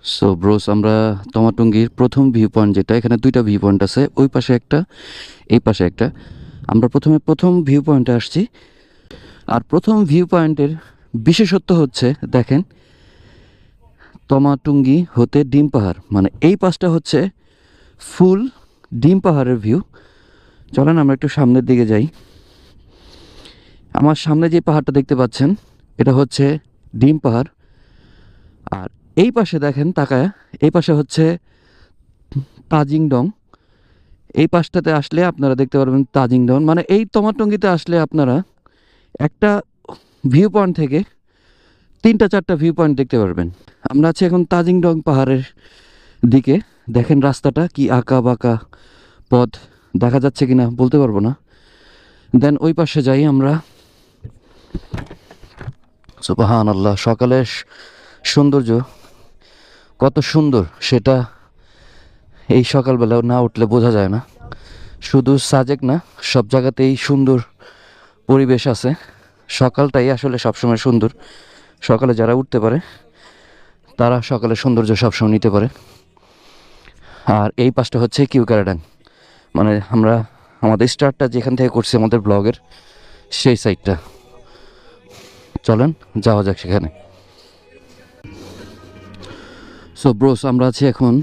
So bros, আমরা তমাটুঙ্গির প্রথম view point, যেটা এখানে দুইটা ভিউ পয়েন্ট আছে, ওই পাশে একটা, এই পাশে একটা। আমরা প্রথমে প্রথম ভিউ পয়েন্টে আসছি। আর প্রথম ভিউ পয়েন্টের বিশেষত্ব হচ্ছে, দেখেন, তমাটুঙ্গি হতে ডিম পাহাড়, মানে এই পাশটা হচ্ছে ফুল ডিম পাহাড়ের ভিউ। চলেন আমরা একটু সামনের দিকে যাই। আমার সামনে যে পাহাড়টা দেখতে পাচ্ছেন, এটা হচ্ছে ডিম পাহাড়। আর এই পাশে দেখেন তাকায়, এই পাশে হচ্ছে তাজিং ডং। এই পাশটাতে আসলে আপনারা দেখতে পারবেন তাজিং ডং, মানে এই তমাটুঙ্গিতে আসলে আপনারা একটা ভিউ পয়েন্ট থেকে তিনটা চারটা ভিউ পয়েন্ট দেখতে পারবেন। আমরা আছি এখন তাজিং ডং পাহাড়ের দিকে। দেখেন রাস্তাটা কি আঁকা বাঁকা পথ, দেখা যাচ্ছে কিনা বলতে পারবো না। দেন ওই পাশে যাই আমরা। সুবহানাল্লাহ, সকালের সৌন্দর্য কত সুন্দর সেটা এই সকালবেলাও না উঠলে বোঝা যায় না। শুধু সাজেক না, সব জায়গাতেই সুন্দর পরিবেশ আছে। সকালটাই আসলে সবসময় সুন্দর। সকালে যারা উঠতে পারে তারা সকালের সৌন্দর্য সবসময় নিতে পারে। আর এই পাশটা হচ্ছে কিউকারাডাং, মানে আমরা আমাদের স্টার্টটা যেখান থেকে করছি আমাদের ব্লগের, সেই সাইডটা। চলেন যাওয়া যাক সেখানে। সো ব্রোস, আমরা আছি এখন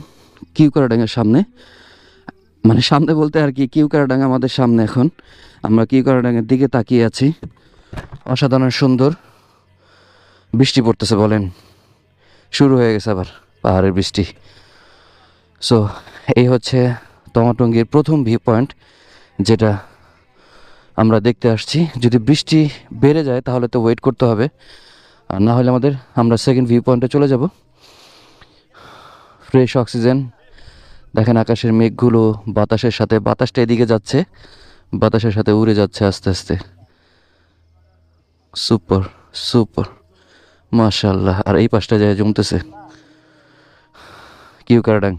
কিউকারাডাঙ্গের সামনে, মানে সামনে বলতে আর কি, কিউকারাডাঙ্গা আমাদের সামনে। এখন আমরা কিউকারাডাঙ্গের দিকে তাকিয়ে আছি। অসাধারণ সুন্দর। বৃষ্টি পড়তেছে, বলেন, শুরু হয়ে গেছে আবার পাহাড়ের বৃষ্টি। সো এই হচ্ছে তমাটুঙ্গির প্রথম ভিউ পয়েন্ট, যেটা আমরা দেখতে আসছি। যদি বৃষ্টি বেড়ে যায় তাহলে তো ওয়েট করতে হবে, আর না হলে আমরা সেকেন্ড ভিউ পয়েন্টে চলে যাব। ফ্রেশ অক্সিজেন, দেখেন আকাশের মেঘগুলো বাতাসের সাথে, বাতাসটা এদিকে যাচ্ছে, বাতাসের সাথে উড়ে যাচ্ছে আস্তে আস্তে। সুপার সুপার, মাশাআল্লাহ। আর এই পাশটা যায় জমতেছে কিউকারাডাং।